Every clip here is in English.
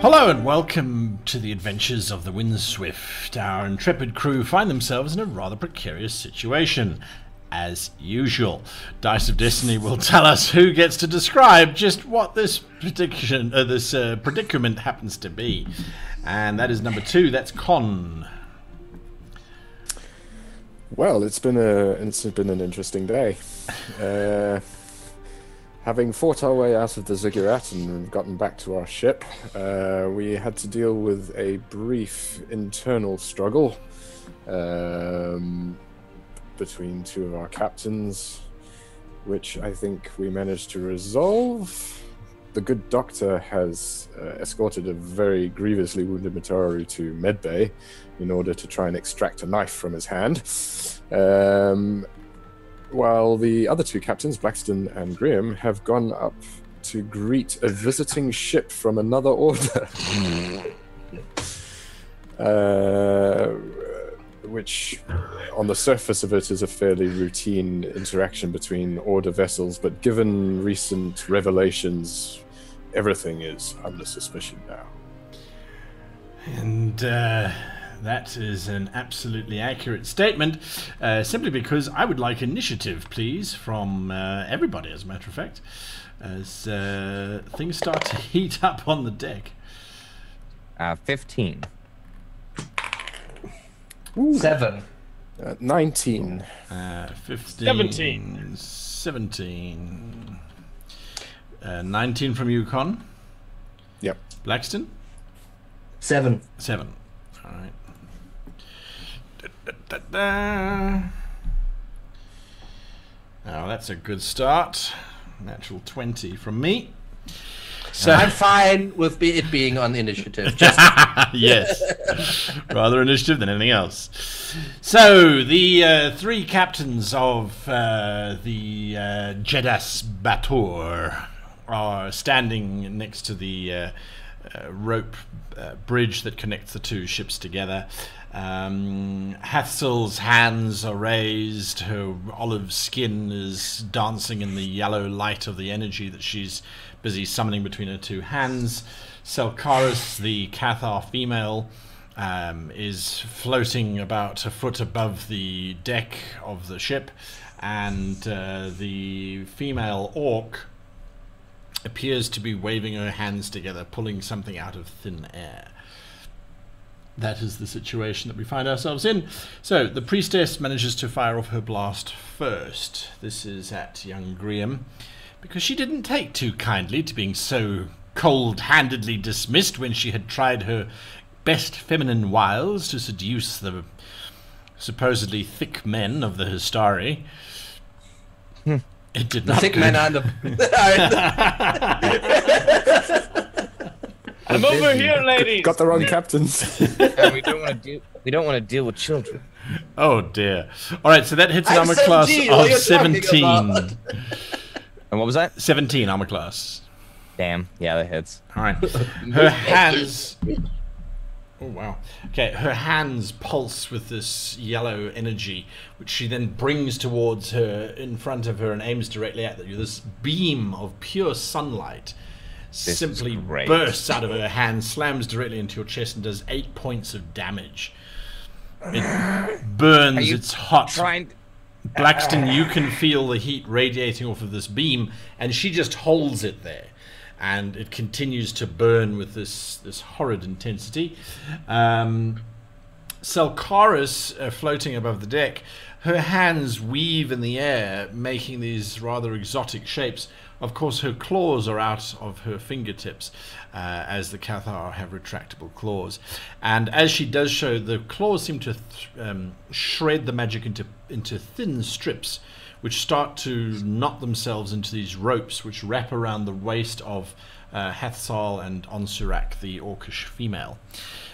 Hello and welcome to the adventures of the Windswift. Our intrepid crew find themselves in a rather precarious situation. As usual, Dice of Destiny will tell us who gets to describe just what this predicament happens to be. And that is number 2, that's Con. Well, it's been an interesting day. Having fought our way out of the ziggurat and gotten back to our ship, we had to deal with a brief internal struggle between two of our captains, which I think we managed to resolve. The good doctor has escorted a very grievously wounded Matarari to medbay in order to try and extract a knife from his hand. While the other two captains, Blackston and Graham, have gone up to greet a visiting ship from another order. Which, on the surface of it, is a fairly routine interaction between order vessels, but given recent revelations, everything is under suspicion now. And that is an absolutely accurate statement, simply because I would like initiative, please, from everybody, as a matter of fact, as things start to heat up on the deck. 15. Ooh. 7. 19. 15. 17. 19 from you, Con. Yep. Blackston? 7. 7. All right. Now that's a good start. Natural 20 from me. So I'm fine with it being on initiative. Just yes, rather initiative than anything else. So the 3 captains of the Jedas Bator are standing next to the rope bridge that connects the two ships together. Hathsel's hands are raised, her olive skin is dancing in the yellow light of the energy that she's busy summoning between her two hands. Selkaris, the Cathar female, is floating about a foot above the deck of the ship, and the female orc appears to be waving her hands together, pulling something out of thin air. That is the situation that we find ourselves in. So the priestess manages to fire off her blast first. This is at young Graham, because she didn't take too kindly to being so cold-handedly dismissed when she had tried her best feminine wiles to seduce the supposedly thick men of the Histari. It did not. thick men are the. I'm over here, ladies. Got the wrong captains. And we don't want to deal with children. Oh dear. All right, so that hits an I'm armor class 17, what are of you talking 17. about? And what was that? 17 armor class. Damn. Yeah, that hits. All right. Her hands. Oh wow. Okay, her hands pulse with this yellow energy, which she then brings towards her, in front of her, and aims directly at you. This beam of pure sunlight simply bursts out of her hand, slams directly into your chest, and does 8 points of damage. It burns. It's hot. Blackston, you can feel the heat radiating off of this beam, and she just holds it there, and it continues to burn with this horrid intensity. Selkaris, floating above the deck, her hands weave in the air, making these rather exotic shapes. Of course, her claws are out of her fingertips, as the Cathar have retractable claws. And as she does so, the claws seem to shred the magic into thin strips, which start to knot themselves into these ropes, which wrap around the waist of Hathsal and Onsurak, the orcish female.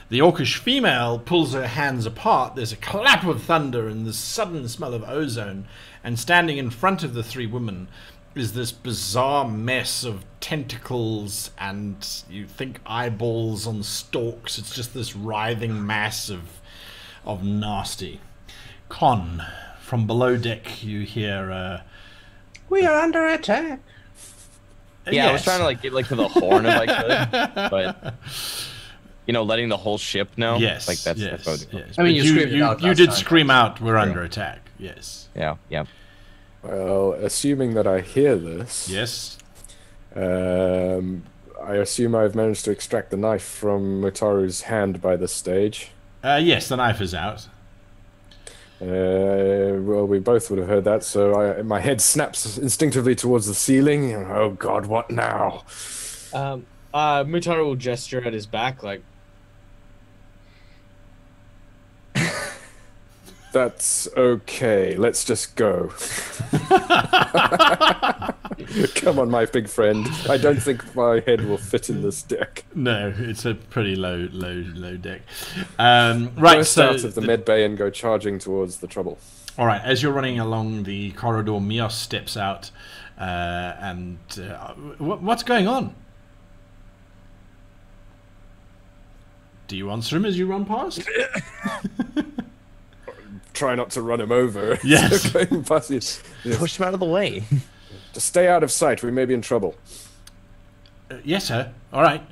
The orcish female pulls her hands apart. There's a clap of thunder and the sudden smell of ozone, and standing in front of the 3 women is this bizarre mess of tentacles and, you think, eyeballs on stalks. It's just this writhing mass of nasty. Con, from below deck you hear We are under attack. Yeah, I was trying to like get like to the horn if I could, but you know, letting the whole ship know. Yes. Like that's yes, what I yes. I mean, But you screamed it out You last did time. scream out, "We're under attack." Yes. Yeah. Yeah. Well, assuming that I hear this, Yes. I assume I've managed to extract the knife from Mutaru's hand by this stage. Yes, the knife is out. Well, we both would have heard that, so my head snaps instinctively towards the ceiling. Oh God, what now? Mutaro will gesture at his back, like, That's okay. Let's just go. Come on, my big friend. I don't think my head will fit in this deck. No, it's a pretty low deck. Right, Burst so out of the med bay and go charging towards the trouble. all right. As you're running along the corridor, Mios steps out, and what's going on? Do you answer him as you run past? Try not to run him over. Yes. Going past you. Yes. Push him out of the way. Just stay out of sight. We may be in trouble. Yes, sir. All right.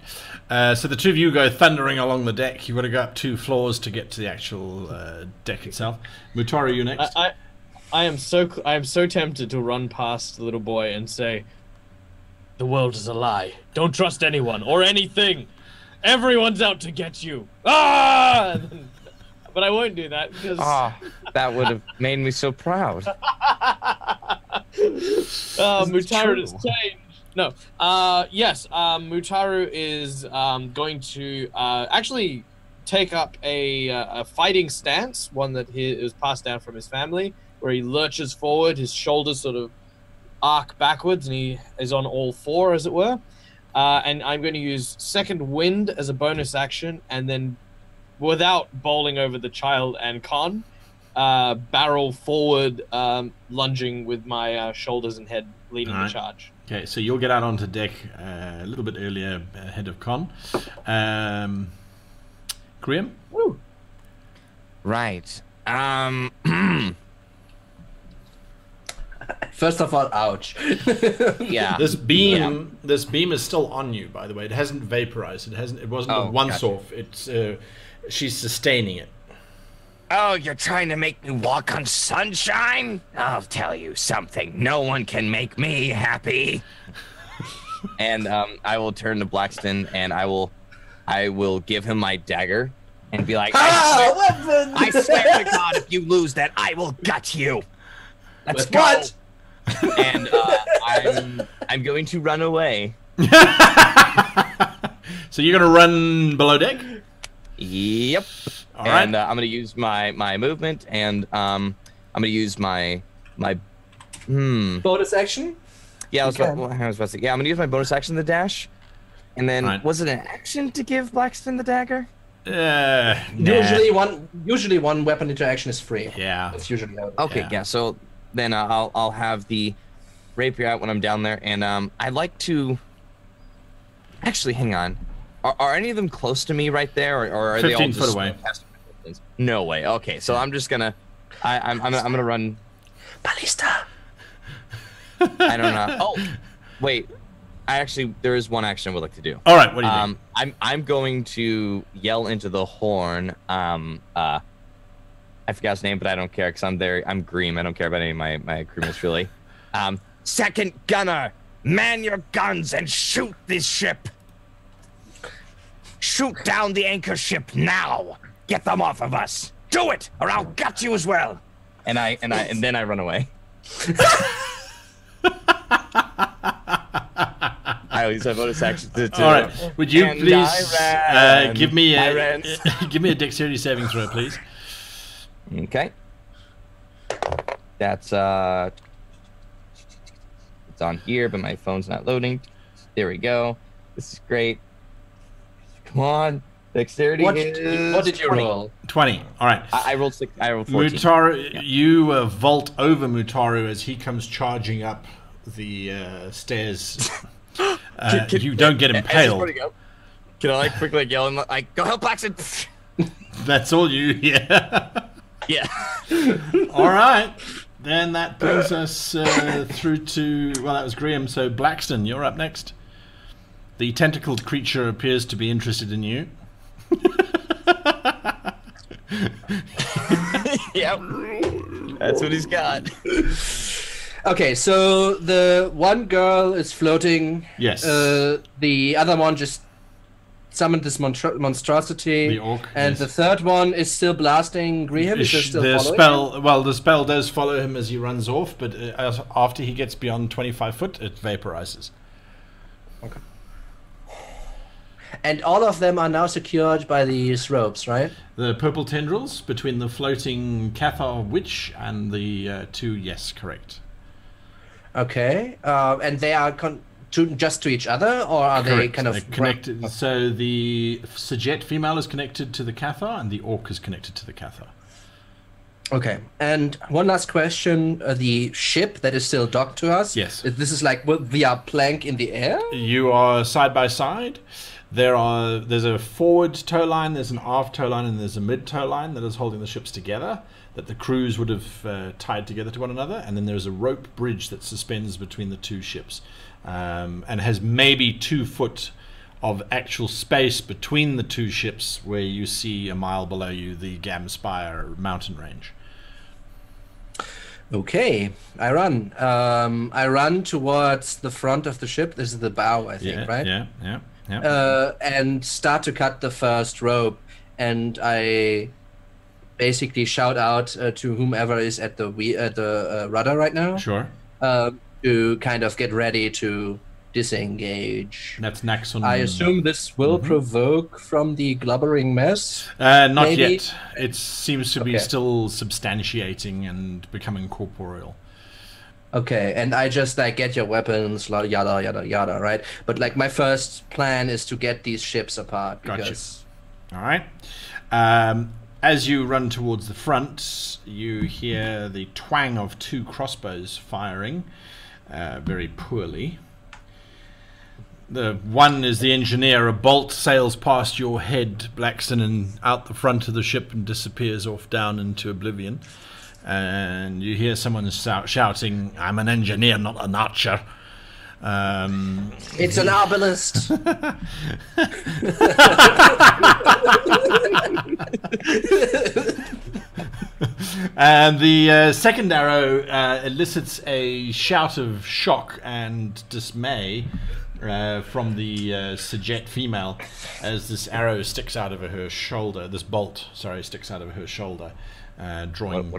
So the two of you go thundering along the deck. You've got to go up 2 floors to get to the actual deck itself. Mutaro, you next. I am so tempted to run past the little boy and say, "The world is a lie. Don't trust anyone or anything. Everyone's out to get you." Ah! But I won't do that because That would have made me so proud. Mutaru has changed. No. Yes. Mutaru is going to actually take up a fighting stance, one that he was passed down from his family, where he lurches forward, his shoulders sort of arc backwards, and he is on all 4, as it were. And I'm going to use Second Wind as a bonus action, and then, without bowling over the child and Con, barrel forward, lunging with my shoulders and head, leading the charge. Okay, so you'll get out onto deck a little bit earlier ahead of Con. Graham? Woo! Right. First of all, ouch. Yeah. This beam is still on you, by the way. It hasn't vaporized. It wasn't a once-off. It's she's sustaining it. Oh, you're trying to make me walk on sunshine? I'll tell you something. No one can make me happy. And I will turn to Blackston and I will give him my dagger and be like, I swear to God, if you lose that, I will gut you. Let's go. What? And I'm going to run away. So you're going to run below deck? Yep. All right. And I'm going to use my movement, and I'm going to use my Bonus action? yeah. I was about to say, yeah. I'm going to use my bonus action, the dash, and then Right. was it an action to give Blackston the dagger? Nah. Usually one weapon interaction is free. Yeah. That's usually how it is. Okay, Yeah. yeah. So then I'll have the rapier out when I'm down there, and I'd like to. Actually, hang on. Are any of them close to me right there, or are they all 15 just foot away? No way. Okay, so I'm just gonna. I'm gonna run. Ballista. I don't know. Oh, wait. There is one action I would like to do. All right, what do you do? I'm going to yell into the horn. I forgot his name, but I don't care because I'm green. I don't care about any of my crewmates really. Second gunner, man your guns and shoot this ship. Shoot down the anchor ship now. Get them off of us. Do it, or I'll gut you as well. And then I run away. I use my bonus action to All right. Would you And please I ran. give me I ran. give me a dexterity saving throw, please? Okay. That's it's on here, but my phone's not loading. There we go. This is great. Come on. Dexterity What is did you 20. roll? 20. All right. I rolled 6. I rolled 14. Mutaru, you vault over Mutaru as he comes charging up the stairs. You don't get impaled. Can I like quickly yell and like go help Blackson? That's all you. Yeah. Yeah. All right. Then that brings us through to, well, that was Graham. So Blackston, you're up next. The tentacled creature appears to be interested in you. Yep. That's what he's got. Okay, so the one girl is floating. Yes. The other one just summoned this monstrosity. The orc, and yes. the third one is still blasting Graham. Is still the following spell, him? well, the spell does follow him as he runs off, but after he gets beyond 25 foot, it vaporizes. Okay. And all of them are now secured by these ropes, right? The purple tendrils between the floating Cathar witch and the two, yes, correct. Okay. And they are just to each other, or are they Correct. kind of They're connected? So the Sajet female is connected to the Cathar, and the orc is connected to the Cathar. Okay. And one last question: the ship that is still docked to us. Yes. This is like we are plank in the air. You are side by side. There's a forward tow line, there's an aft tow line, and there's a mid tow line that is holding the ships together, that the crews would have tied together to one another, and then there's a rope bridge that suspends between the two ships, and has maybe 2 foot of actual space between the two ships, where you see a mile below you the Gamspire mountain range. Okay, I run. I run towards the front of the ship. This is the bow, I think, right? Yeah. And start to cut the first rope, and I basically shout out to whomever is at the rudder right now. Sure. To kind of get ready to disengage. That's Naxon. I assume this will provoke from the glubbering mess. Not maybe? yet. It seems to be still substantiating and becoming corporeal. Okay, and I just like get your weapons, yada yada yada, right? But like my first plan is to get these ships apart because. Gotcha. All right. As you run towards the front, you hear the twang of 2 crossbows firing, very poorly. The one is the engineer. A bolt sails past your head, Blackston, and out the front of the ship and disappears off down into oblivion. And you hear someone shouting, "I'm an engineer, not an archer." It's an arbalist. And the second arrow elicits a shout of shock and dismay from the Sajet female as this arrow sticks out of her shoulder. This bolt, sorry, sticks out of her shoulder. Drawing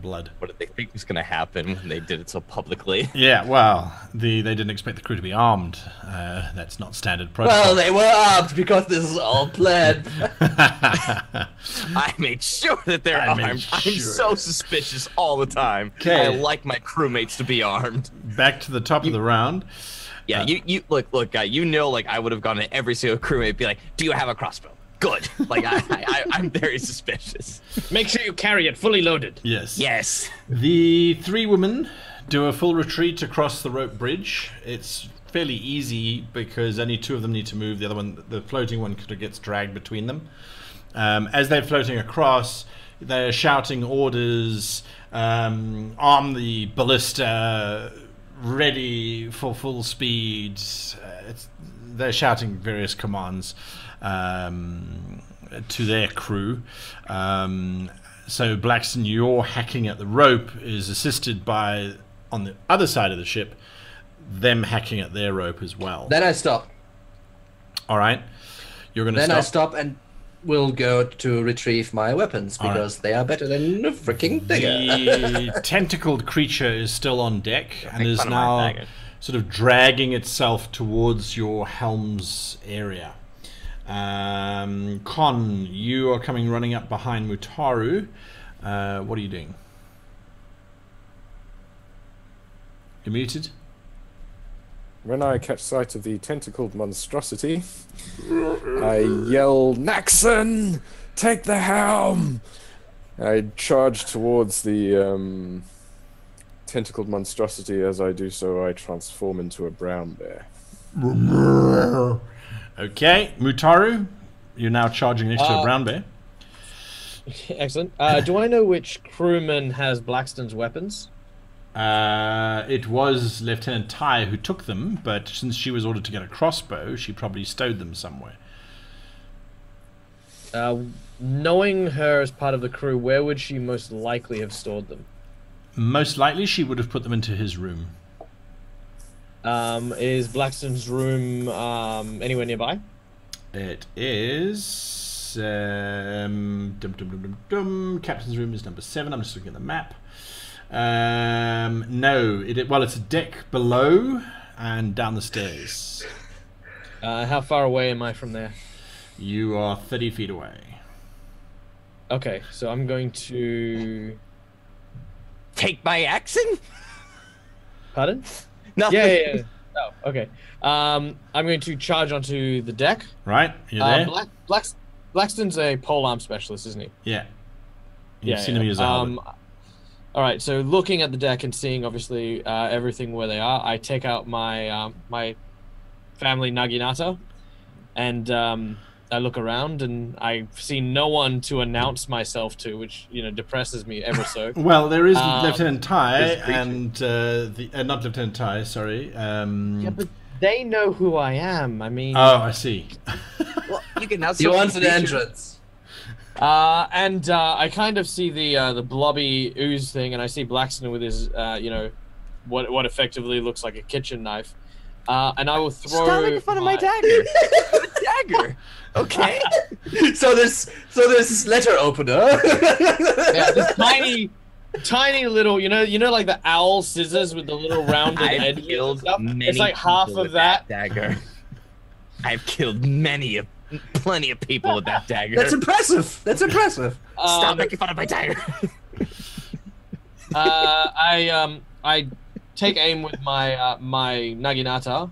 blood. What did they think was going to happen when they did it so publicly? Yeah, well, they didn't expect the crew to be armed. That's not standard protocol. Well, they were armed because this is all planned. I made sure that they're armed. I'm so suspicious all the time. I like my crewmates to be armed. Back to the top of the round. Yeah, you look, guy. You know, like I would have gone to every single crewmate and be like, "Do you have a crossbow?" Good. Like I'm very suspicious. Make sure you carry it fully loaded. Yes. Yes. The 3 women do a full retreat across the rope bridge. It's fairly easy because only 2 of them need to move. The other one, the floating one, kind of gets dragged between them. As they're floating across, they're shouting orders, arm the ballista, ready for full speed. They're shouting various commands to their crew. So Blackston, your hacking at the rope is assisted by, on the other side of the ship, them hacking at their rope as well. Then I stop. All right. You're going to stop? Then I stop and will go to retrieve my weapons because they are better than a freaking dagger. The tentacled creature is still on deck and is now sort of dragging itself towards your helm's area. Con, you are coming running up behind Mutaru. What are you doing? You're muted. When I catch sight of the tentacled monstrosity, I yell, "Naxon, take the helm!" I charge towards the tentacled monstrosity. As I do so, I transform into a brown bear. Okay, Mutaru, you're now charging next to a brown bear. Excellent. Do I know which crewman has Blackston's weapons? It was Lieutenant Ty who took them, but since she was ordered to get a crossbow, she probably stowed them somewhere. Knowing her as part of the crew, where would she most likely have stored them? Most likely, she would have put them into his room. Is Blackston's room anywhere nearby? It is... Captain's room is number 7. I'm just looking at the map. No. Well, it's a deck below and down the stairs. How far away am I from there? You are 30 feet away. Okay, so I'm going to... Take my accent? Pardon? No. Yeah. Oh, okay. I'm going to charge onto the deck. Right, you're there? Blackston's a polearm specialist, isn't he? Yeah. You've seen him use a helmet. All right, so looking at the deck and seeing, obviously, everything where they are, I take out my my family Naginata, and I look around, and I see no one to announce myself to, which, depresses me ever so. Well, there is Lieutenant Ty, and not Lieutenant Ty, sorry. Yeah, but they know who I am. I mean... Oh, I see. Well, you can now... He wants an entrance. And I kind of see the blobby ooze thing, and I see Blackston with his, what effectively looks like a kitchen knife. And I will throw... Stop making fun of my dagger. Dagger. Okay. So this letter opener. Yeah, this tiny little, like the owl scissors with the little rounded edge. It's like half of that dagger. I've killed plenty of people with that dagger. That's impressive. Stop making fun of my dagger. I take aim with my my Naginata,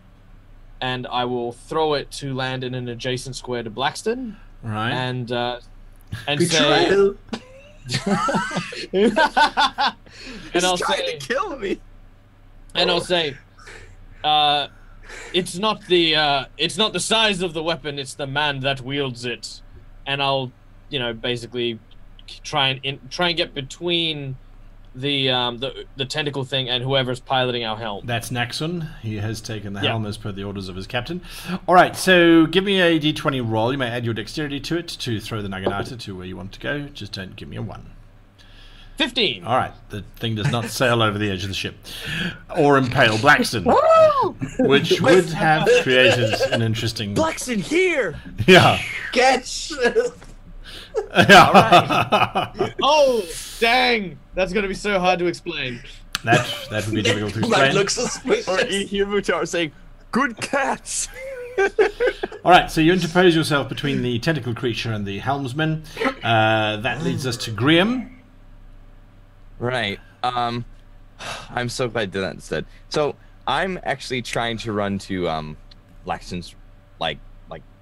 and I will throw it to land in an adjacent square to Blackston. Right. And Betrayal. and I'll trying say, to kill me. And I'll say, it's not the size of the weapon, it's the man that wields it. And I'll, basically try and get between the tentacle thing and whoever's piloting our helm. That's Naxon. He has taken the helm as per the orders of his captain. All right, so give me a d20 roll. You may add your dexterity to it to throw the Naginata to where you want to go. Just don't give me a 1. 15. All right, the thing does not sail over the edge of the ship or impale Blackston, which would have created an interesting... Blackston here. Yeah. Catch. Yeah. Oh, dang! That's going to be so hard to explain. That would be difficult to That explain. looks suspicious. Or you hear Mutar saying, "Good cats." All right, so you interpose yourself between the tentacle creature and the helmsman. That leads us to Graham. Right. I'm so glad I did that instead. So I'm actually trying to run to Blackston's like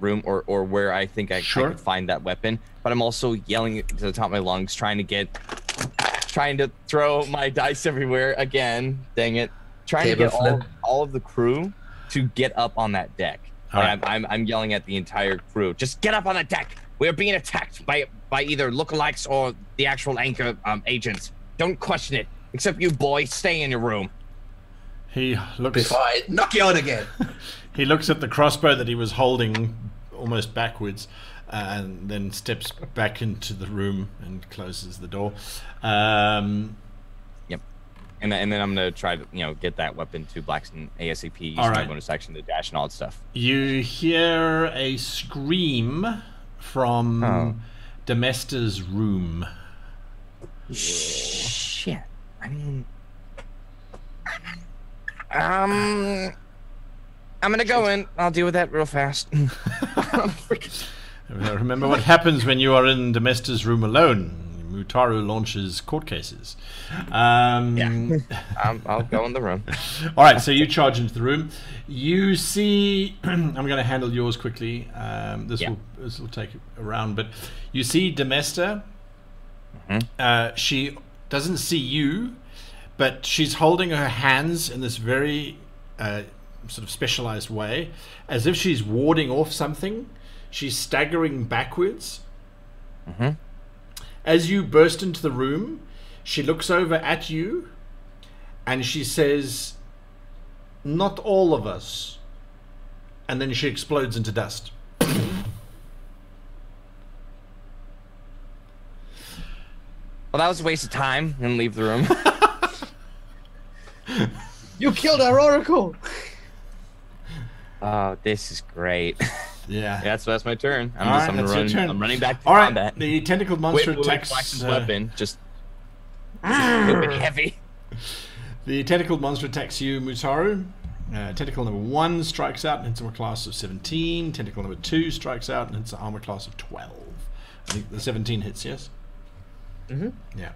room or where I think I can find that weapon, but I'm also yelling to the top of my lungs, trying to throw my dice everywhere again. Dang it! Trying to get all of the crew to get up on that deck. Right. I'm yelling at the entire crew. Just get up on the deck. We're being attacked by either lookalikes or the actual anchor agents. Don't question it. Except you, boy. Stay in your room. He looks... Before I knock you out again. He looks at the crossbow that he was holding almost backwards, and then steps back into the room and closes the door. Yep. And then I'm gonna try to get that weapon to Blackston ASAP. Use my bonus action to dash and all that stuff. You hear a scream from Demesta's room. Shit. I mean, I'm gonna go in. I'll deal with that real fast. Remember what happens when you are in Demesta's room alone. Mutaru launches court cases. Yeah. I'll go in the room. All right, so you charge into the room. You see, I'm going to handle yours quickly. This will take a round, but you see Demesta. She doesn't see you, but she's holding her hands in this very sort of specialized way, as if she's warding off something. She's staggering backwards. As you burst into the room, she looks over at you, and she says, "Not all of us," and then she explodes into dust. Well, that was a waste of time, and leave the room. You killed our oracle. Oh, this is great. Yeah. Yeah, that's my turn. I'm All right, gonna that's your run. turn. I'm running back to All right, combat. the tentacled monster attacks. Blackson's weapon, just stupid heavy. The tentacled monster attacks you, Mutaru. Tentacle number 1 strikes out and hits armor class of 17. Tentacle number 2 strikes out and hits an armor class of 12. I think the 17 hits, yes? Mm-hmm. Yeah.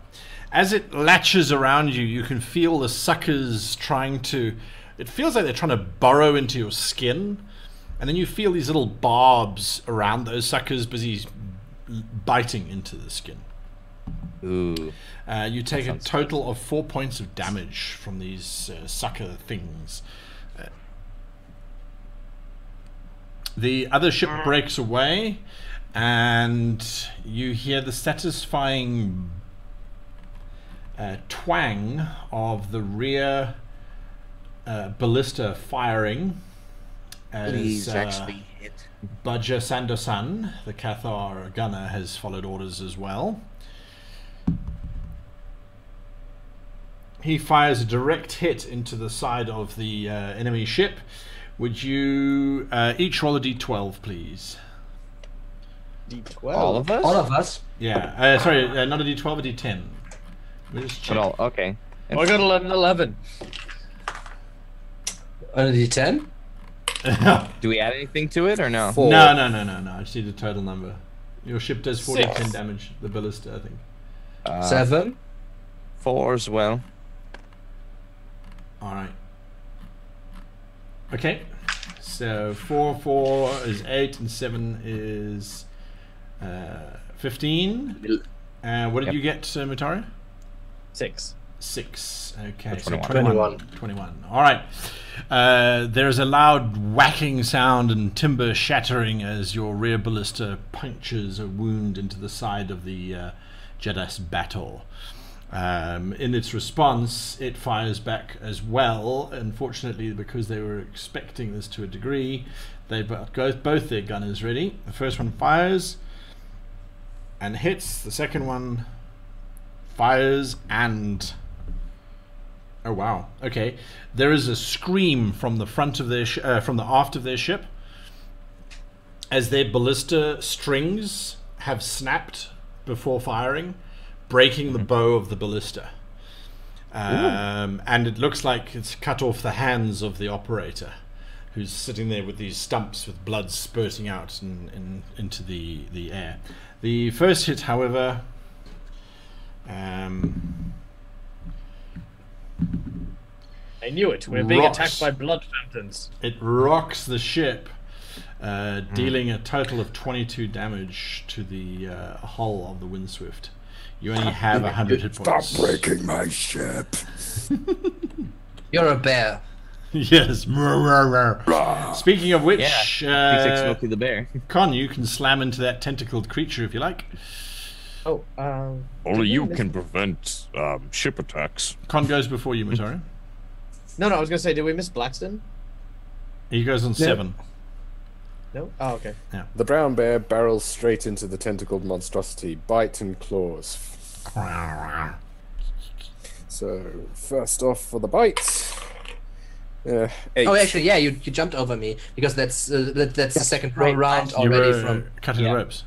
As it latches around you, you can feel the suckers trying to... It feels like they're trying to burrow into your skin. And then you feel these little barbs around those suckers busy biting into the skin. Ooh. You take a total of 4 points of damage from these sucker things. The other ship breaks away, and you hear the satisfying twang of the rear ballista firing. Please As actually hit. Baja Sandosan, the Cathar gunner, has followed orders as well. He fires a direct hit into the side of the enemy ship. Would you each roll a d12, please? D12. All of us? All of us. Yeah. Sorry, not a d12, a d10. Let me just check. Okay. Oh, I got 11. On a D10? Do we add anything to it or no? 4. No. I just need a total number. Your ship does 10 damage. The ballista, I think. 7. 4 as well. All right. Okay. So 4 is 8, and 7 is 15. What did you get, Mutari? 6. 6. Okay. So So 21. 21. All right. There's a loud whacking sound and timber shattering as your rear ballista punctures a wound into the side of the Jeddas battle. In its response, it fires back as well. Unfortunately, because they were expecting this to a degree, they've got both their gunners ready. The first one fires and hits. The second one fires and... Oh wow! Okay, there is a scream from the front of their from the aft of their ship as their ballista strings have snapped before firing, breaking the bow of the ballista, and it looks like it's cut off the hands of the operator, who's sitting there with these stumps with blood spurting out into the air. The first hit, however. I knew it. We're being attacked by blood fountains. It rocks the ship, dealing a total of 22 damage to the hull of the Windswift. You only have 100 hit points. Stop breaking my ship. You're a bear. Yes. Speaking of which, He's like Smokey the Bear. Con, you can slam into that tentacled creature if you like. Oh, Only you can prevent ship attacks. Con goes before you, Mutari. No, I was gonna say, did we miss Blackston? He goes on 7. No? Oh, okay. The brown bear barrels straight into the tentacled monstrosity, bite and claws. So, first off for the bite. 8. Oh, actually, yeah, you jumped over me because that's the second round You already were from. cutting the ropes.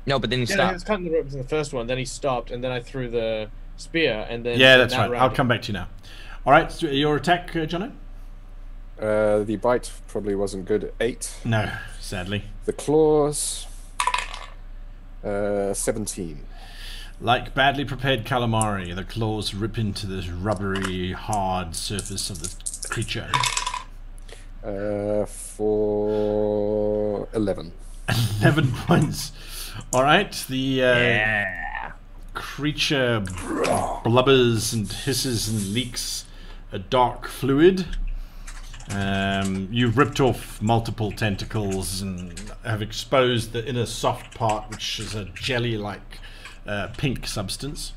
No, but then you Yeah, he stop. was cutting the ropes in the first one, then he stopped, and then I threw the spear, and then... Yeah, that's that right. round- I'll come back to you now. All right, so your attack, Jono? The bite probably wasn't good. 8. No, sadly. The claws. 17. Like badly prepared calamari, the claws rip into the rubbery, hard surface of the creature. For 11. 11 points. All right, the creature blubbers and hisses and leaks a dark fluid. You've ripped off multiple tentacles and have exposed the inner soft part, which is a jelly-like pink substance.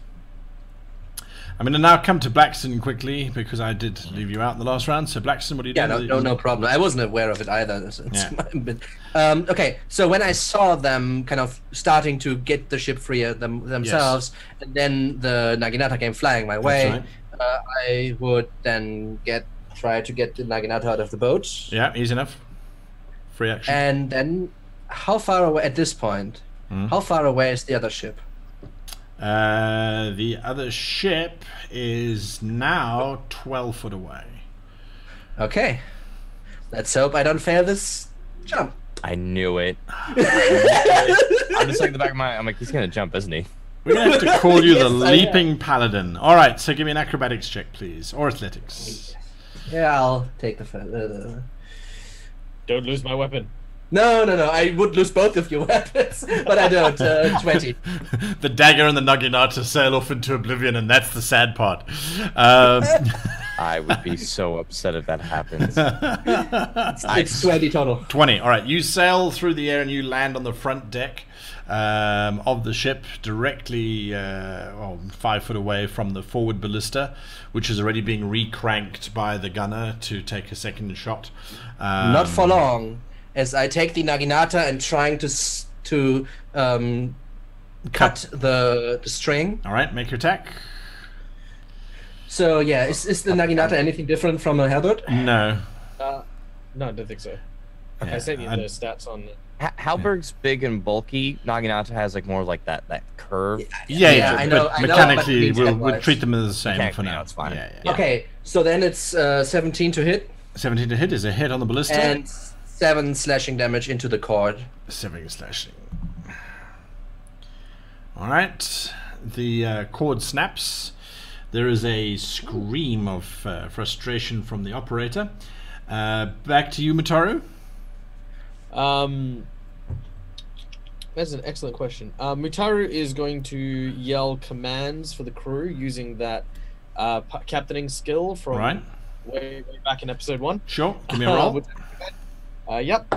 I'm going to now come to Blackston quickly because I did leave you out in the last round. So Blackston, what are you doing? No problem. I wasn't aware of it either. Okay, so when I saw them kind of starting to get the ship free themselves, and then the Naginata came flying my way, right. I would then try to get the Naginata out of the boat. Yeah, easy enough. Free action. And then, how far away at this point? How far away is the other ship? The other ship is now 12 foot away. Okay. Let's hope I don't fail this jump. I knew it. I'm just like in the back of my. I'm like, he's gonna jump, isn't he? We're gonna have to call you the Leaping Paladin. All right, so give me an acrobatics check, please, or athletics. Yeah, I'll take the. Don't lose my weapon. No. I would lose both of your weapons, but I don't. 20. The dagger and the Naginata sail off into oblivion, and that's the sad part. I would be so upset if that happens. It's 20 total. 20. All right, you sail through the air and you land on the front deck of the ship, directly 5 foot away from the forward ballista, which is already being recranked by the gunner to take a second shot. Not for long, as I take the Naginata and trying to cut the string. All right, make your attack. So yeah, is the Naginata anything different from a halberd? No. No, I don't think so. Yeah, I sent you the stats on it. Halberd's big and bulky. Naginata has like more like that curve. Yeah, I know. but mechanically, but we'll treat them as the same for now. It's fine. Yeah. Okay, so then it's 17 to hit. 17 to hit is a hit on the ballista. And 7 slashing damage into the cord. 7 slashing. All right, the cord snaps. There is a scream of frustration from the operator. Back to you, Mataru. That's an excellent question. Mutaru is going to yell commands for the crew using that captaining skill from way back in episode 1. Sure, give me a roll. Yep.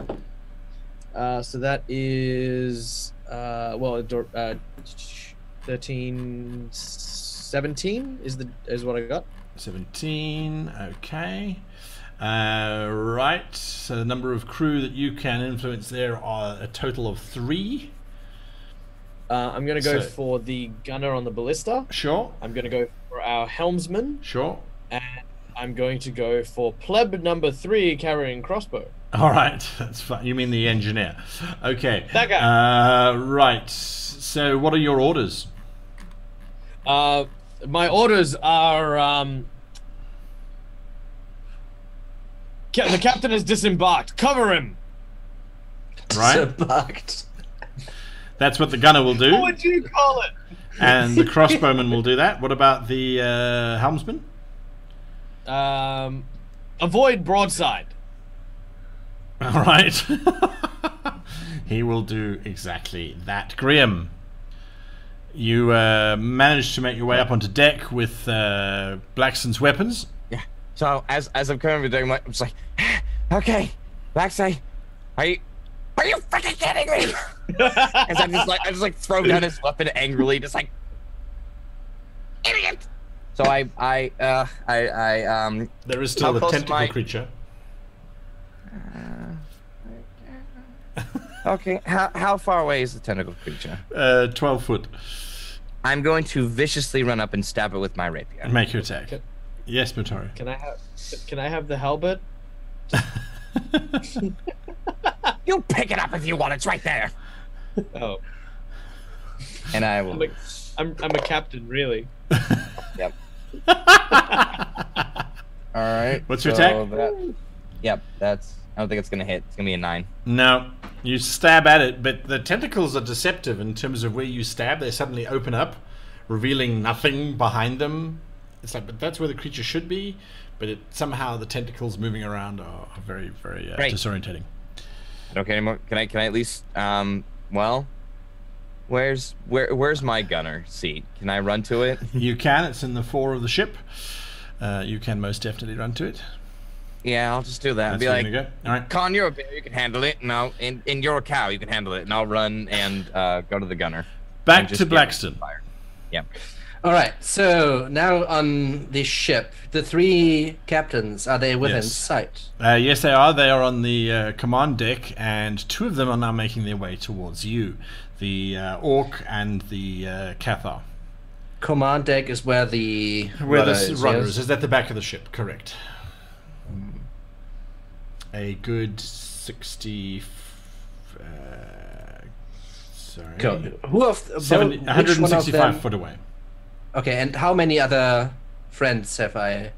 So that is 13, 17 is what I got. 17. Okay. Right. So the number of crew that you can influence there are a total of 3. I'm going to go for the gunner on the ballista. Sure. I'm going to go for our helmsman. Sure. And I'm going to go for pleb number 3 carrying crossbow. All right, that's fine. You mean the engineer? Okay. That guy. Right. So, what are your orders? My orders are the captain has disembarked. Cover him. Right. Disembarked. That's what the gunner will do. What would you call it? And the crossbowman will do that. What about the helmsman? Avoid broadside. All right. He will do exactly that. Graham, you managed to make your way up onto deck with Blackston's weapons. Yeah. So as I'm currently doing my, I'm just like, okay, Blackstone, are you freaking kidding me? As I just throw down his weapon angrily, just like, idiot. So I there is still a tentacle creature. Okay, how far away is the tentacle creature? 12 foot. I'm going to viciously run up and stab it with my rapier. Make your attack. Yes, Mataru. Can I have the halberd? You pick it up if you want. It's right there. Oh. And I will. I'm a captain, really. Yep. All right. What's your attack? Yep. I don't think it's gonna hit. It's gonna be a 9. No. You stab at it, but the tentacles are deceptive in terms of where you stab. They suddenly open up, revealing nothing behind them. It's like, but that's where the creature should be. But somehow the tentacles moving around are very, very disorientating. Okay, anymore. Can I at least well, where's my gunner seat? Can I run to it? You can. It's in the fore of the ship. You can most definitely run to it. Yeah, I'll just do that. That's Be where like, you're gonna go. All right. Con, you're a bear, you can handle it, and you're a cow, you can handle it, and I'll run and go to the gunner. Back to Blackston. Yeah. All right. So now on the ship, the 3 captains, are they within Yes. sight? Yes, they are. They are on the command deck, and 2 of them are now making their way towards you. The Orc and the Cathar. Command deck is where the Where rudder the is, rudder yes? is at the back of the ship, correct. A good 60... sorry. Cool. Who of 70, which one of 165 them? foot away. Okay, and how many other friends have I?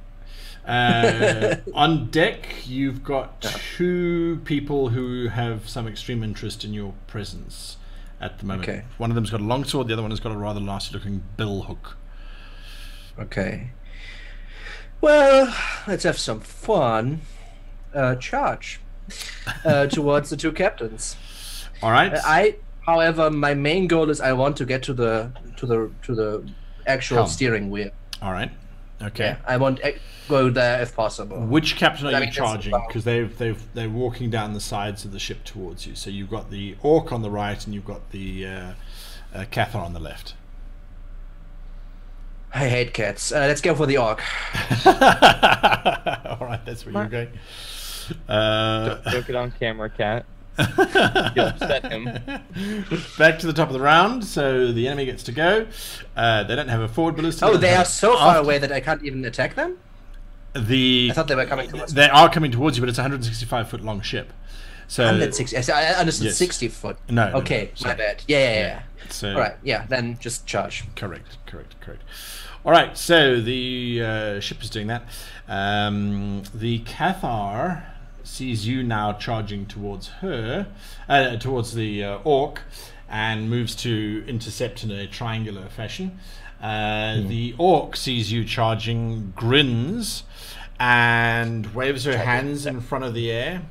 On deck, you've got 2 people who have some extreme interest in your presence at the moment. Okay. One of them's got a longsword, the other one has got a rather nasty-looking bill hook. Okay. Well, let's have some fun. Charge towards the 2 captains. All right. However, my main goal is I want to get to the actual Helm. steering wheel. All right. Okay. Yeah, I want to go there if possible. Which captain I are mean, you that's charging? about- Because they're walking down the sides of the ship towards you. So you've got the Orc on the right, and you've got the Cathar on the left. I hate cats. Let's go for the orc. All right, that's where you're going. Joke it on camera, cat. You upset him. Back to the top of the round, so the enemy gets to go. They don't have a forward ballista. Oh, they are so far After- away that I can't even attack them? I thought they were coming towards me. They are coming towards you, but it's a 165-foot long ship. So 160. I understood yes. 60 foot. No, no, Okay, no, my sorry. bad. Yeah. So All right, yeah, then just charge. Correct. All right, so the ship is doing that. The Cathar sees you now charging towards her, towards the Orc, and moves to intercept in a triangular fashion. The Orc sees you charging, grins, and waves her hands in front of the air,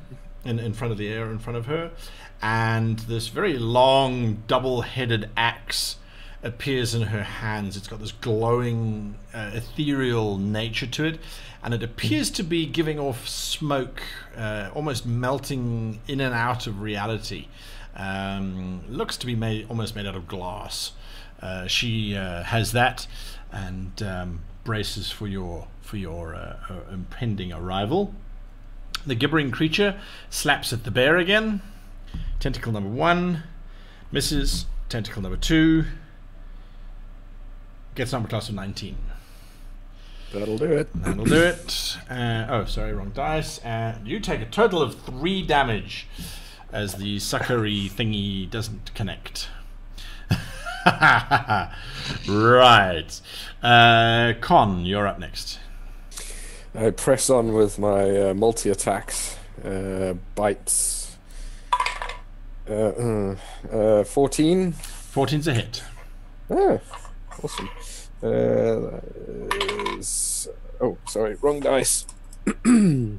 in front of her, and this very long double-headed axe appears in her hands. It's got this glowing, ethereal nature to it, and it appears to be giving off smoke, almost melting in and out of reality. Looks to be almost made out of glass. She has that, and braces for your impending arrival. The gibbering creature slaps at the bear again. Tentacle number 1 misses. Tentacle number 2 gets an armor class of 19. That'll do it. That'll do it. Oh, sorry, wrong dice. You take a total of 3 damage as the suckery thingy doesn't connect. Right. Con, you're up next. I press on with my multi-attacks. Bites. 14. 14's a hit. Ah, awesome. That is... Oh, sorry, wrong dice. Oh,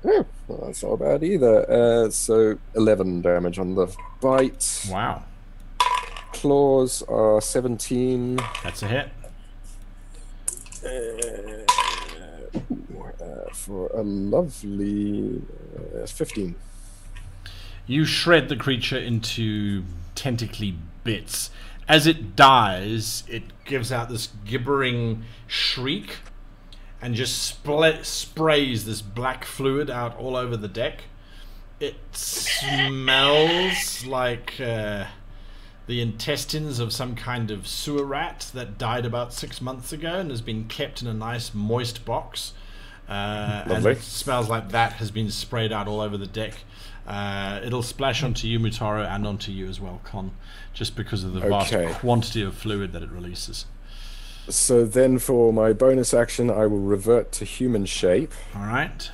well, that's not bad either. So 11 damage on the bite. Wow. Claws are 17. That's a hit. For a lovely 15. You shred the creature into tentacly bits. As it dies, it gives out this gibbering shriek and just sprays this black fluid out all over the deck. It smells like the intestines of some kind of sewer rat that died about 6 months ago and has been kept in a nice moist box. And Lovely. it smells like that has been sprayed out all over the deck. It'll splash onto you, Mutaro, and onto you as well, Con, just because of the vast Okay. quantity of fluid that it releases. So then for my bonus action, I will revert to human shape All right.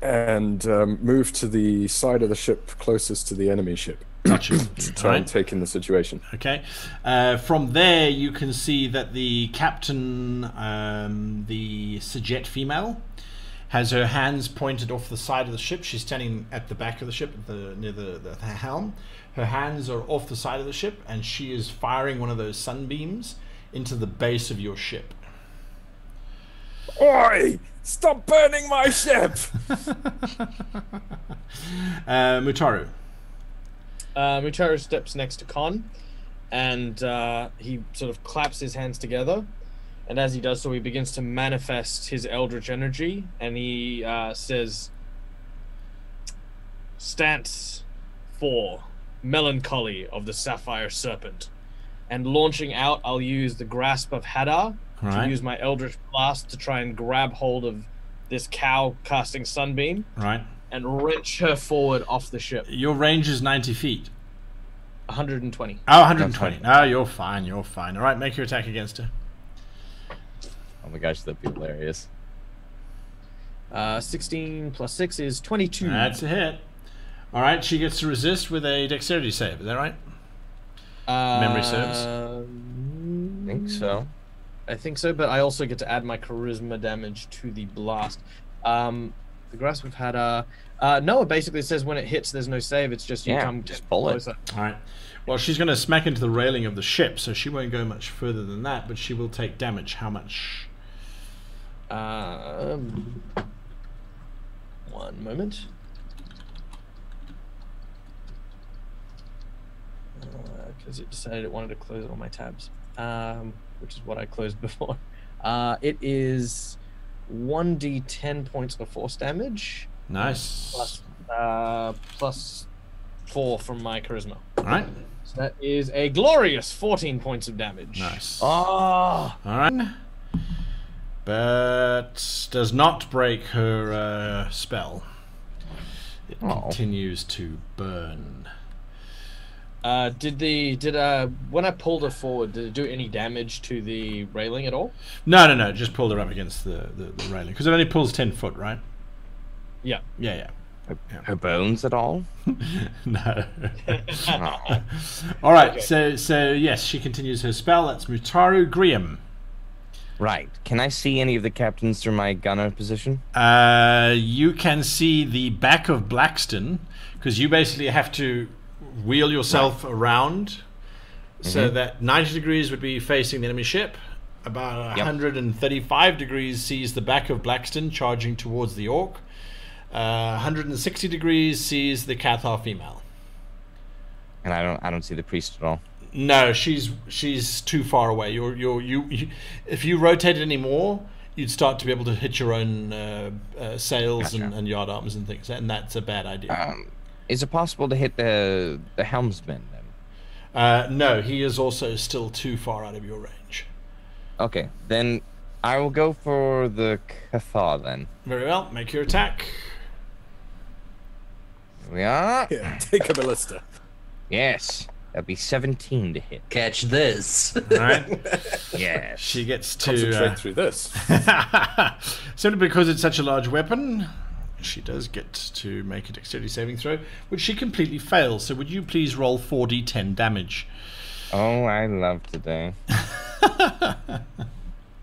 and move to the side of the ship closest to the enemy ship Gotcha. to try and take in the situation. Okay. From there, you can see that the captain, the Sajet female, has her hands pointed off the side of the ship. She's standing at the back of the ship, near the helm. Her hands are off the side of the ship, and she is firing one of those sunbeams into the base of your ship. Oi! Stop burning my ship! Mutaru. Mutaro steps next to Con and he sort of claps his hands together, and as he does so, he begins to manifest his eldritch energy, and he says, "Stance 4, Melancholy of the Sapphire Serpent." And launching out, I'll use the Grasp of Hadar to use my Eldritch Blast to try and grab hold of this cow casting Sunbeam. Right. And wrench her forward off the ship. Your range is 90 feet. 120. Oh, 120. Oh, you're fine. You're fine. All right, make your attack against her. Oh my gosh, that'd be hilarious. 16 plus 6 is 22. That's a hit. All right, she gets to resist with a dexterity save. Is that right? Memory serves. I think so, but I also get to add my charisma damage to the blast. The Grasp we've had. No, it basically says when it hits, there's no save. It's just you come just pull closer. it. All right. Well, she's going to smack into the railing of the ship, so she won't go much further than that, but she will take damage. How much? 1 moment. Because it decided it wanted to close all my tabs, which is what I closed before. It is 1d10 points of force damage. Nice. Plus 4 from my charisma. All right. So that is a glorious 14 points of damage. Nice. Oh, All right. But does not break her spell. It continues to burn. When I pulled her forward, did it do any damage to the railing at all? No. Just pulled her up against the railing because it only pulls 10 foot, right? Yeah. Yeah. her bones at all? No. Oh. All right. Okay. So yes, she continues her spell. That's Mutaru Griam. Right. Can I see any of the captains through my gunner position? You can see the back of Blackston because you basically have to wheel yourself around so that 90 degrees would be facing the enemy ship. About 135 degrees sees the back of Blackston charging towards the orc. 160 degrees sees the Cathar female. And I don't see the priest at all. No, she's too far away. You if you rotated any more, you'd start to be able to hit your own sails and yard arms and things, and that's a bad idea. Is it possible to hit the helmsman then? No, he is also still too far out of your range. Okay, then I will go for the Cathar then. Very well, make your attack. Here we are. Yeah, take a ballista. Yes, that'd be 17 to hit. Catch this. All right. Yes. She gets to Concentrate through this. simply because it's such a large weapon. She does get to make a dexterity saving throw, which she completely fails. So would you please roll 4d10 damage? Oh, I love today.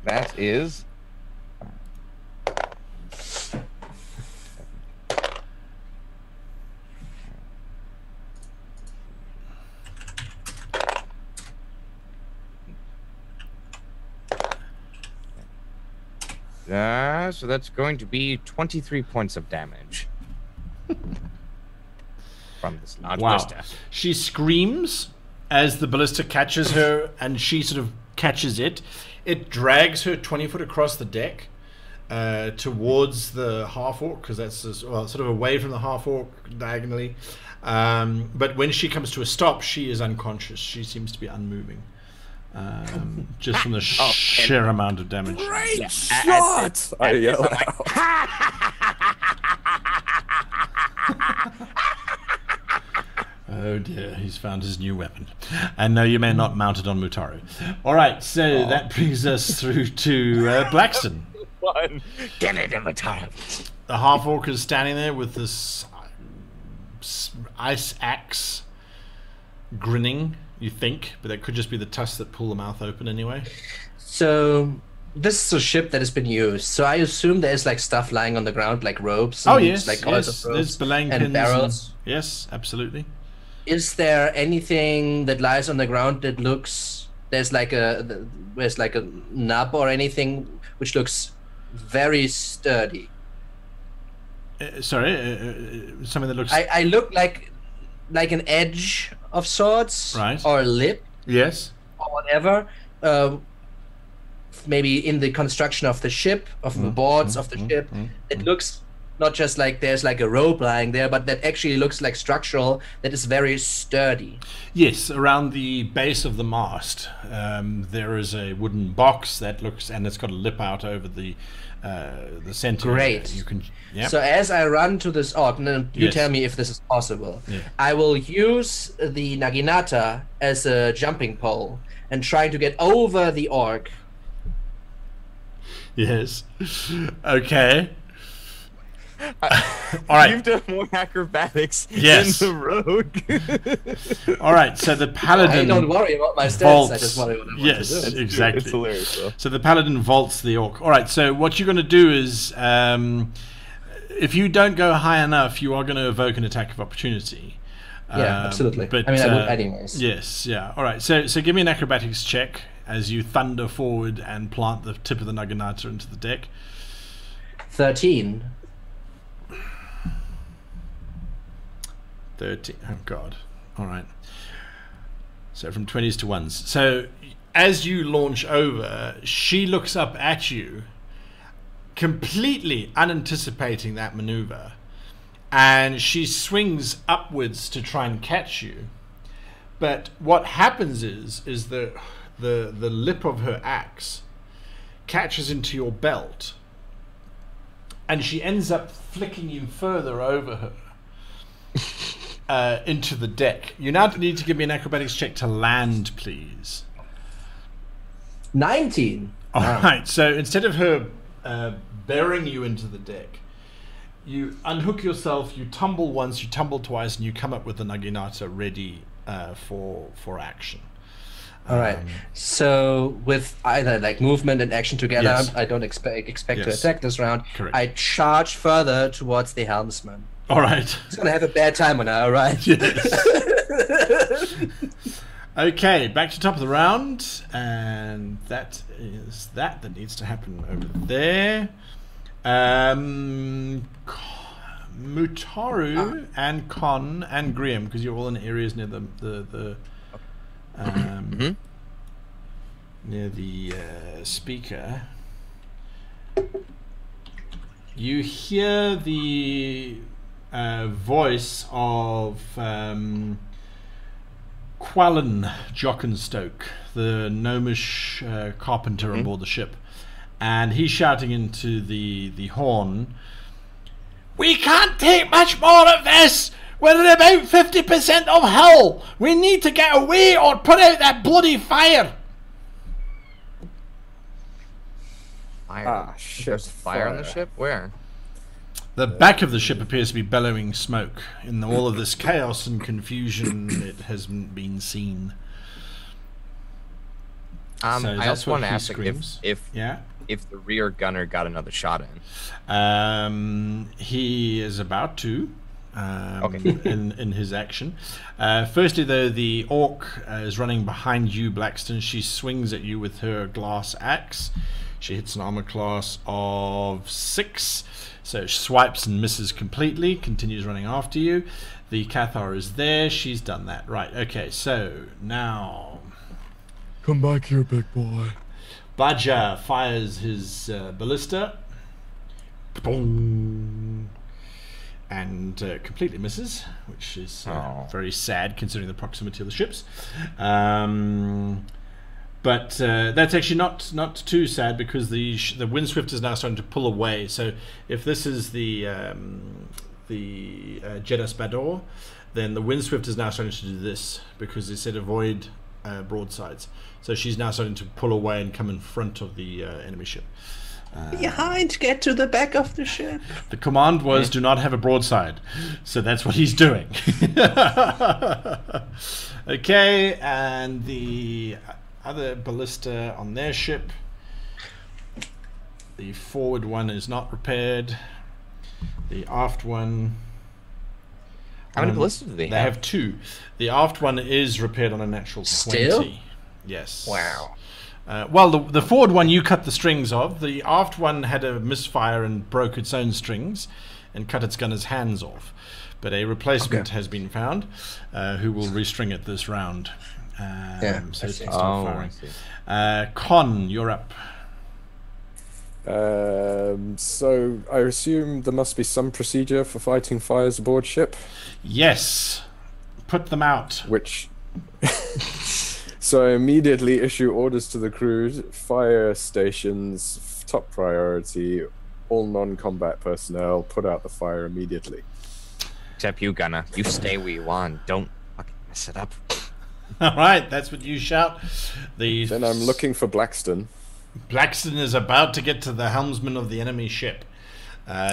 That is... so that's going to be 23 points of damage. From this large ballista. She screams as the ballista catches her, and she sort of catches it. It drags her 20 foot across the deck towards the half-orc, because that's sort of away from the half-orc diagonally. But when she comes to a stop, she is unconscious. She seems to be unmoving. Just from the sheer amount of damage. Great shot! I yell out. Oh dear, he's found his new weapon. And no, you may not mount it on Mutaru. Alright, so that brings us through to Blackston. Get it, Mutaru. The half-orc is standing there with this ice axe, grinning, you think, but that could just be the tusks that pull the mouth open anyway. So this is a ship that has been used. So I assume there's like stuff lying on the ground, like ropes. Oh and, yes, like yes. There's belaying pins and barrels. Yes, absolutely. Is there anything that lies on the ground that looks there's like a nub or anything which looks very sturdy? Something that looks. I look like an edge of sorts, Right. or a lip, Yes. or whatever. Maybe in the construction of the ship, of the boards of the ship, it looks not just like there's like a rope lying there, but that actually looks like structural, that is very sturdy. Yes, around the base of the mast, there is a wooden box that looks, and it's got a lip out over the center. Great. You can, yep. So as I run to this orc, and you Yes. tell me if this is possible, Yeah. I will use the Naginata as a jumping pole and try to get over the orc. Yes. Okay. All right. You've done more acrobatics Yes. than the rogue. All right. So the paladin. I don't worry about my stats. vaults. I just worry what I want Yes, to do. exactly. It's hilarious, though. So the paladin vaults the orc. All right. So what you're going to do is, if you don't go high enough, you are going to evoke an attack of opportunity. Yeah, absolutely. But, I mean, I would anyways. Yes. Yeah. All right. So give me an acrobatics check as you thunder forward and plant the tip of the Naginata into the deck. 13. 13. Oh God. All right. So from 20s to 1s. So as you launch over, she looks up at you, completely unanticipating that maneuver, and she swings upwards to try and catch you. But what happens is the lip of her axe catches into your belt, and she ends up flicking you further over her. Into the deck. You now need to give me an acrobatics check to land, please. 19. All right. So instead of her bearing you into the deck, you unhook yourself. You tumble once, you tumble twice, and you come up with the Naginata ready for action. All right. So with either like movement and action together, Yes. I don't expect to Yes. attack this round. Correct. I charge further towards the helmsman. All right. He's gonna have a bad time when I arrive. Yes. Okay, back to top of the round, and that is that needs to happen over there. Mutaru and Con and Graham, because you're all in areas near near the speaker. You hear the voice of Quallen Jockenstoke, the gnomish carpenter on board the ship, and he's shouting into the horn, "We can't take much more of this! We're at about 50% of hull! We need to get away or put out that bloody fire!" Fire. Ah, shit. There's fire on the ship? Where? The back of the ship appears to be bellowing smoke. In all of this chaos and confusion, it hasn't been seen. So I that's also what want to he ask screams. if Yeah. the rear gunner got another shot in. He is about to. Okay. in his action. Firstly, though, the orc is running behind you, Blackston. She swings at you with her glass axe. She hits an armor class of 6, so she swipes and misses completely. Continues running after you. The Cathar is there. She's done that. Right. Okay. So now, Come back here, big boy. Baja fires his ballista. Boom. And completely misses, which is very sad considering the proximity of the ships. But that's actually not too sad, because the Windswift is now starting to pull away. So if this is the Jeddah Spador, then the Windswift is now starting to do this, because it said avoid broadsides. So she's now starting to pull away and come in front of the enemy ship. Behind, get to the back of the ship. The command was do not have a broadside. So that's what he's doing. Okay, and the other ballista on their ship, the forward one is not repaired. The aft one, How many ballistas do they they have? have 2. The aft one is repaired on a natural 20. Still? Yes. Wow. Well, the forward one you cut the strings of. The aft one had a misfire and broke its own strings and cut its gunner's hands off. But a replacement has been found who will restring it this round. So it's see. still I firing. see. Con, you're up. So I assume there must be some procedure for fighting fires aboard ship, Yes. Put them out. which. So I immediately issue orders to the crew: fire stations, top priority. All non-combat personnel, put out the fire immediately. Except you, Gunner. You stay where you are and don't fucking mess it up. All right, that's what you shout. The Then I'm looking for Blackston. Blackston is about to get to the helmsman of the enemy ship.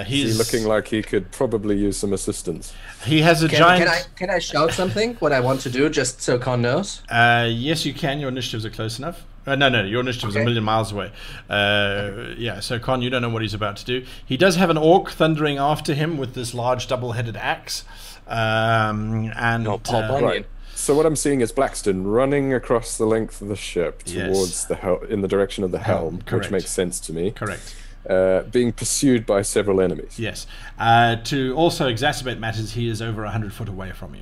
He's He's looking like he could probably use some assistance. He has a giant. Can I shout something? What I want to do, just so Con knows. Yes, you can. Your initiatives are close enough. No, your initiative's a million miles away. Yeah, so Con, you don't know what he's about to do. He does have an orc thundering after him with this large double-headed axe. And No, Paul Bunyan. Right. So what I'm seeing is Blackston running across the length of the ship towards in the direction of the helm, correct. which makes sense to me. Correct. Being pursued by several enemies. Yes. To also exacerbate matters, he is over 100 foot away from you.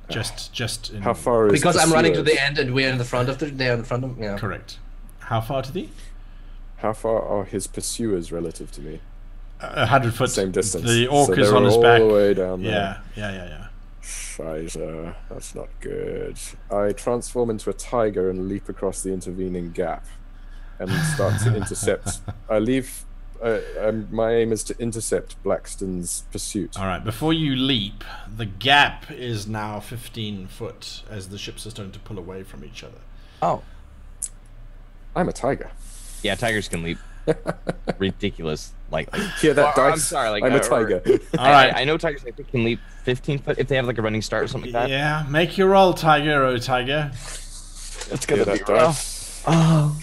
Just in... How far is Because I'm running to pursuers? the end and we're in the front of they're in the front of yeah. Correct. How far to thee? How far are his pursuers relative to me? 100 foot. Same distance. The orc So is they're on his all back. the way down there. Yeah. Scheiße, that's not good. I transform into a tiger and leap across the intervening gap and start to intercept. I leave. My aim is to intercept Blackston's pursuit. All right. Before you leap, the gap is now 15 foot as the ships are starting to pull away from each other. Oh. I'm a tiger. Yeah, tigers can leap. Ridiculous. Like, Hear that, or, I'm dice? sorry, like, I'm a or- tiger. All right. I know tigers, I think, can leap 15 foot if they have like a running start or something like that. Yeah. Make your roll, tiger. Oh, tiger. It's Hear gonna be that, rough. dice? Oh.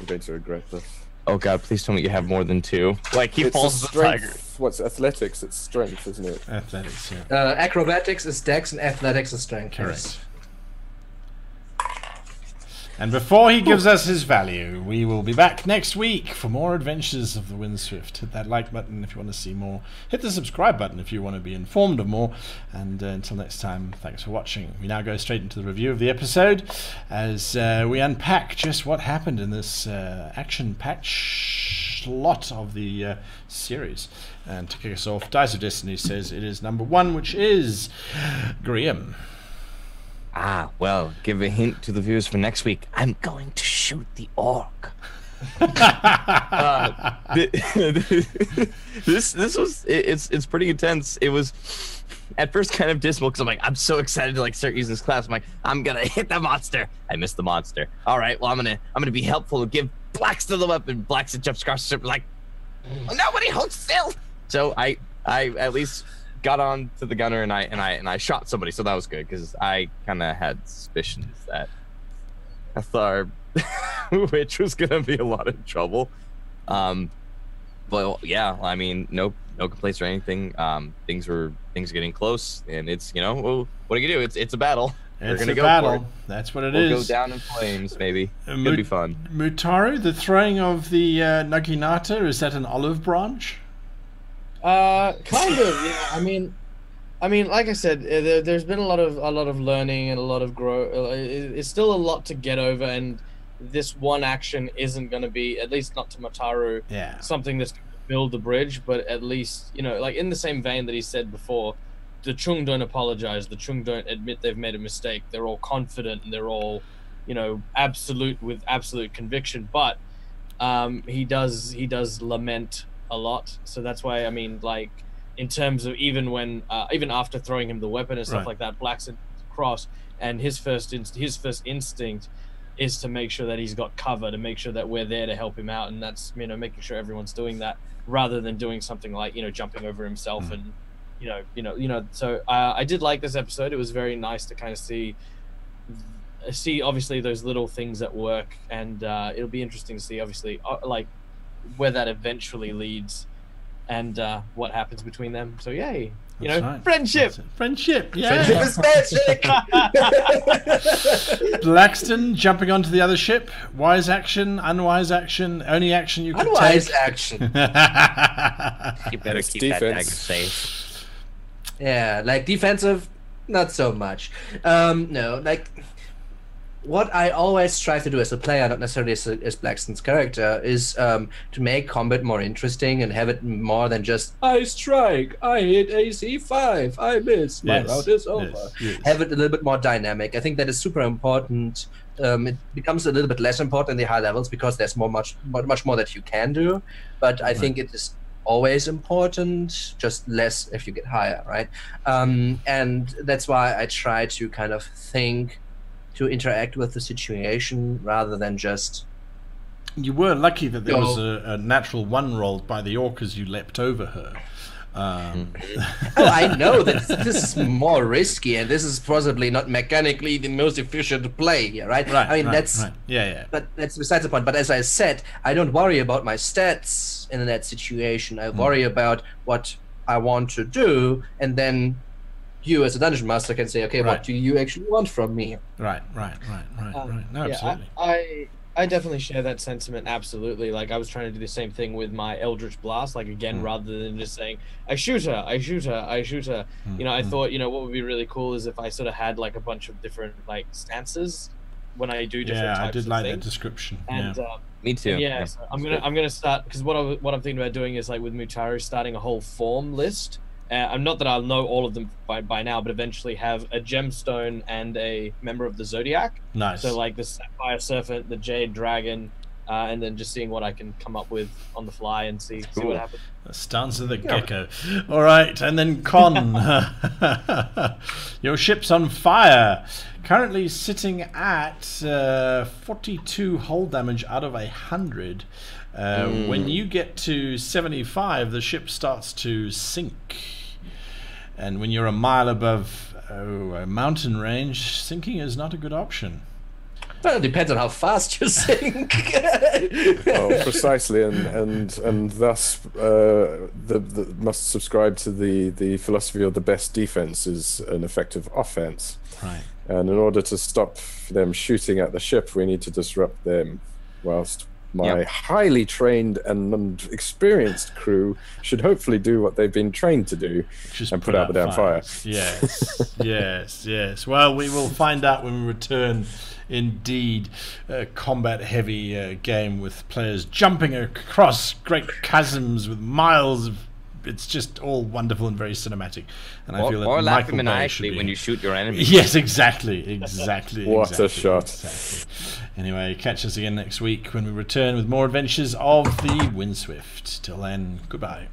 I'm going to regret this. Oh god, please tell me you have more than 2. Like, he It's falls a as a tiger. strength. What's athletics? It's strength, isn't it? Athletics. Yeah. Acrobatics is dex and athletics is strength. Correct. And before he gives us his value, we will be back next week for more adventures of the Windswift. Hit that like button if you want to see more. Hit the subscribe button if you want to be informed of more. And until next time, thanks for watching. We now go straight into the review of the episode as we unpack just what happened in this action-packed lot of the series. And to kick us off, Dice of Destiny says it is number 1, which is Graham. Ah, well, give a hint to the viewers for next week. I'm going to shoot the orc. This was it's pretty intense. It was at first kind of dismal because I'm like, I'm so excited to like start using this class. I'm like, I'm gonna hit the monster. I missed the monster. All right, well I'm gonna be helpful and give Blackston the weapon. Blackston jumps across the ship like, nobody hold still. So I at least got on to the gunner and I shot somebody, so that was good because I kind of had suspicions that Athar which was gonna be a lot of trouble. But yeah, I mean, no complaints or anything. Things are getting close, and it's well, what are you gonna do? It's a battle. We're gonna go battle. for it. That's what it We'll is. go down in flames, maybe. It'll be fun. Mutaru, the throwing of the Naginata, is that an olive branch? Kind of, yeah. I mean, like I said, there's been a lot of learning and a lot of growth. It's still a lot to get over, and this one action isn't going to be, at least not to Mataru, something that's going to build the bridge. But at least, like in the same vein that he said before, the Chung don't apologize. The Chung don't admit they've made a mistake. They're all confident and they're all, with absolute conviction. But he does lament a lot. So that's why, I mean, like, in terms of even after throwing him the weapon and stuff like that, Blackston cross, and his first instinct is to make sure that he's got cover, to make sure that we're there to help him out, and that's making sure everyone's doing that rather than doing something like jumping over himself and So I did like this episode. It was very nice to kind of see obviously those little things at work, and it'll be interesting to see obviously like where that eventually leads and what happens between them. So yay, Right. friendship. Friendship, yeah. Friendship is magic. Blackston jumping onto the other ship. Wise action, unwise action, only action you could Unwise take. action. You better It's keep that defense. dagger safe. Yeah, like defensive, Not so much. No, like what I always try to do as a player, not necessarily as Blackston's character, is to make combat more interesting and have it more than just I strike, I hit AC 5, I miss, my round is over. Yes. Have it a little bit more dynamic. I think that is super important. It becomes a little bit less important in the high levels because there's much more that you can do. But I think it is always important, just less if you get higher, right? And that's why I try to kind of think to interact with the situation rather than just... You were lucky that there was a natural 1 rolled by the orc as you leapt over her. Oh, I know that this is more risky, and this is possibly not mechanically the most efficient play here, right? I mean, Yeah. But that's besides the point. But as I said, I don't worry about my stats in that situation. I worry about what I want to do, and then you as a dungeon master can say, okay, what do you actually want from me? Right. No, absolutely. I definitely share that sentiment, absolutely. Like, I was trying to do the same thing with my Eldritch Blast, like, again, rather than just saying, I shoot her. You know, I thought, you know, what would be really cool is if I sort of had, like, a bunch of different, like, stances when I do different types of things. I did like that description. And, me too. Yeah, so I'm gonna start, because what I'm thinking about doing is, like, with Mutaru, starting a whole form list. I'm not that I'll know all of them by now, but eventually have a gemstone and a member of the Zodiac. Nice. So like the Sapphire Serpent, the Jade Dragon, and then just seeing what I can come up with on the fly and see what happens. The stance of the gecko. All right, and then Con. Your ship's on fire. Currently sitting at 42 hull damage out of 100. When you get to 75, the ship starts to sink. And when you're a mile above a mountain range, sinking is not a good option. Well, it depends on how fast you sink. Precisely, and thus must subscribe to the philosophy of the best defense is an effective offense. Right. And in order to stop them shooting at the ship, we need to disrupt them, whilst my highly trained and experienced crew should hopefully do what they've been trained to do and put out the damn fire. Yes. Well, we will find out when we return. Indeed, a combat-heavy game with players jumping across great chasms with miles of... It's just all wonderful and very cinematic. And I feel that or laughing Michael maniacally when you shoot your enemy. Yes, exactly. What a shot. Exactly. Anyway, catch us again next week when we return with more adventures of the Windswift. Till then, goodbye.